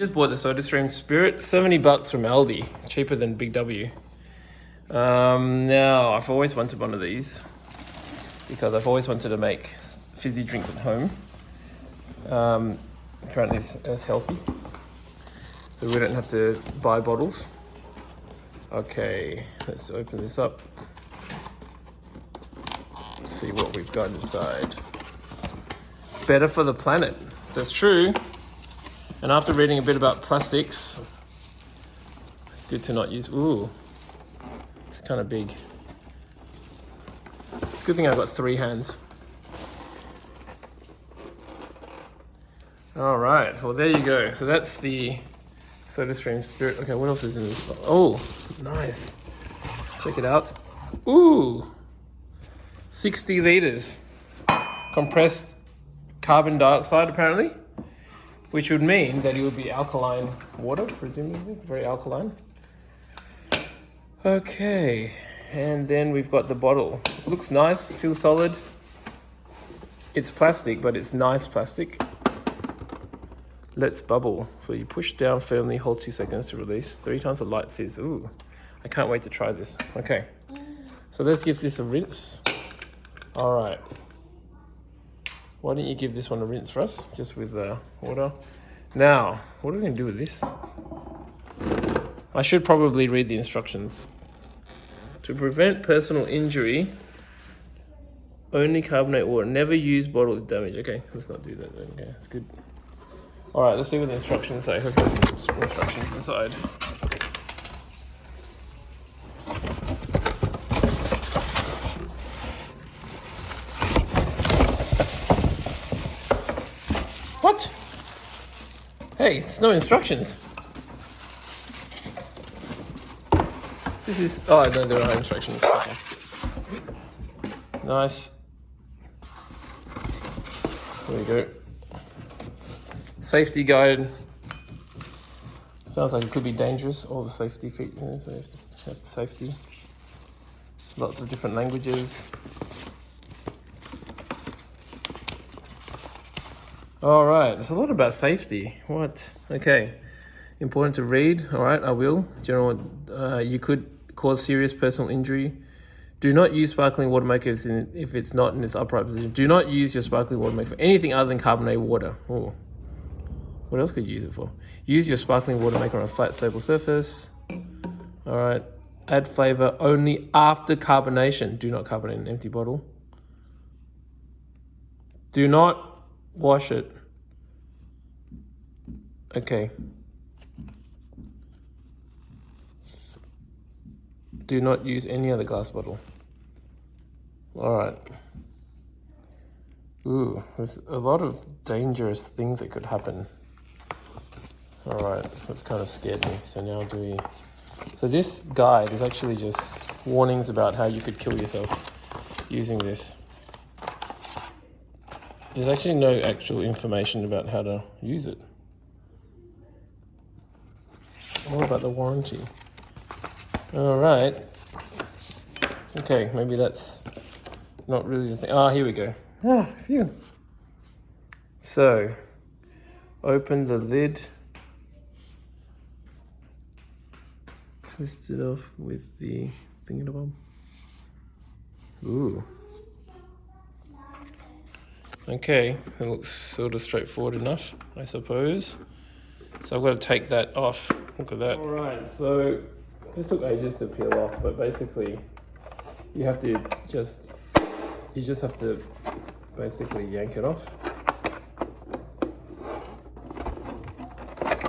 Just bought the SodaStream Spirit, $70 from Aldi, cheaper than Big W. Now, I've always wanted one of these because I've always wanted to make fizzy drinks at home. Apparently it's healthy, so we don't have to buy bottles. Okay, let's open this up. Let's see what we've got inside. Better for the planet. That's true. And after reading a bit about plastics, it's good to not use. Ooh, it's kind of big. It's a good thing I've got 3 hands. All right, well, there you go. So that's the SodaStream Spirit. Okay, what else is in this? Oh, nice. Check it out. Ooh, 60 liters. Compressed carbon dioxide, apparently. Which would mean that it would be alkaline water, presumably, very alkaline. Okay, and then we've got the bottle. Looks nice, feels solid. It's plastic, but it's nice plastic. Let's bubble. So you push down firmly, hold 2 seconds to release. 3 times the light fizz. Ooh, I can't wait to try this. Okay, so let's give this a rinse. All right. Why don't you give this one a rinse for us, just with water. Now, what are we gonna do with this? I should probably read the instructions. To prevent personal injury, only carbonate water. Never use bottle with damage. Okay, let's not do that then. Okay, that's good. All right, let's see what the instructions say. Hopefully there's some instructions inside. What? Hey, it's no instructions. This is, oh no, there are instructions. Okay. Nice. There we go. Safety guide. Sounds like it could be dangerous. All the safety features. So we have the safety. Lots of different languages. All right, there's a lot about safety. What? Okay. Important to read. All right, I will. General, you could cause serious personal injury. Do not use sparkling water maker if it's not in its upright position. Do not use your sparkling water maker for anything other than carbonated water. Oh. What else could you use it for? Use your sparkling water maker on a flat, stable surface. All right. Add flavor only after carbonation. Do not carbonate an empty bottle. Do not wash it. Okay. Do not use any other glass bottle. All right. Ooh, there's a lot of dangerous things that could happen. All right, that's kind of scared me. So now do we... So this guide is actually just warnings about how you could kill yourself using this. There's actually no actual information about how to use it. What about the warranty? All right. Okay, maybe that's not really the thing. Ah, here we go. Ah, phew. So, open the lid. Twist it off with the thingamabob. Ooh. Okay, it looks sort of straightforward enough, I suppose. So I've got to take that off. Look at that. All right, so this took ages to peel off, but basically you just have to basically yank it off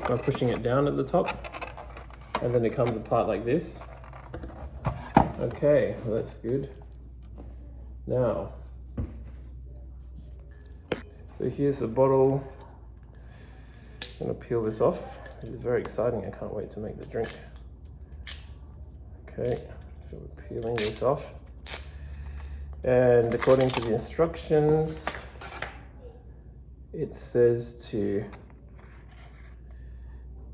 by pushing it down at the top, and then it comes apart like this. Okay, well, that's good. Now, so here's the bottle. I'm gonna peel this off. This is very exciting. I can't wait to make the drink. Okay, so we're peeling this off. And according to the instructions, it says to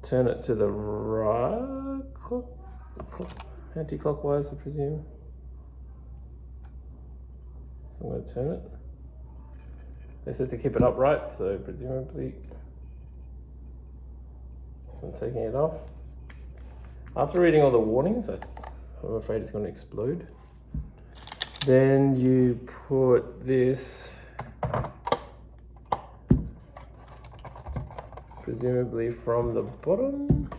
turn it to the right, anti-clockwise, I presume. So I'm going to turn it. They said to keep it upright, so presumably So I'm taking it off. After reading all the warnings, I'm afraid it's going to explode. Then you put this, presumably from the bottom,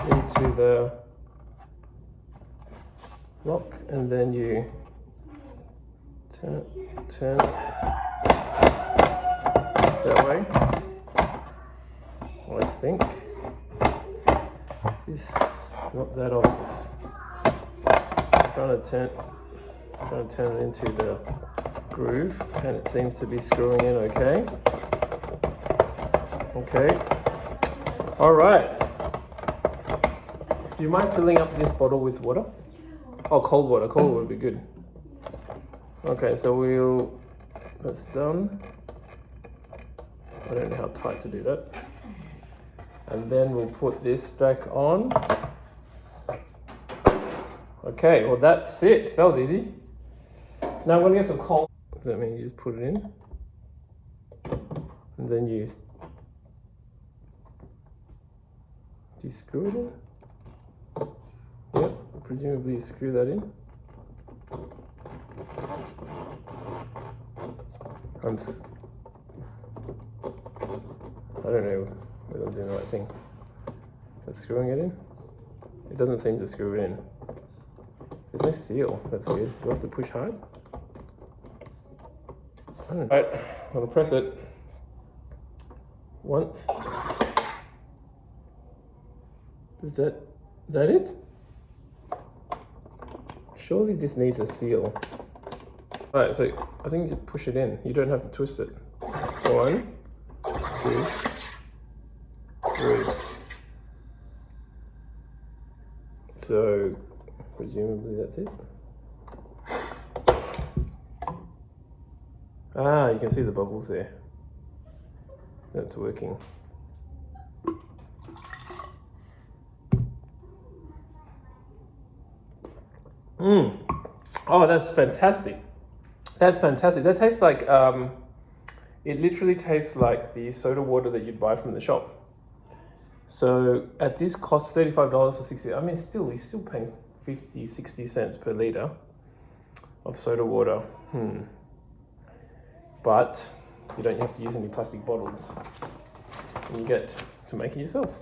into the lock, and then you turn it that way. I think this is not that obvious. I'm trying to turn it into the groove, and it seems to be screwing in okay. Okay. All right. Do you mind filling up this bottle with water? Oh, cold water. Cold water would be good. Okay, so that's done. I don't know how tight to do that. And then we'll put this back on. Okay, well that's it. That was easy. Now I'm gonna get some cold. Does that mean you just put it in? And then do you screw it in? Yep, presumably you screw that in. I don't know whether I'm doing the right thing. That's screwing it in? It doesn't seem to screw it in. There's no seal. That's weird. Do I have to push hard? I don't know. Alright, I'm gonna press it once. Is that it? Surely this needs a seal. Alright, so I think you just push it in. You don't have to twist it. 1, 2, 3. So presumably that's it. Ah, you can see the bubbles there. That's working. Oh, that's fantastic. That's fantastic. That tastes like, it literally tastes like the soda water that you'd buy from the shop. So at this cost, $35 for 60, I mean, we're still paying 50, 60 cents per liter of soda water. But you don't have to use any plastic bottles. And you get to make it yourself.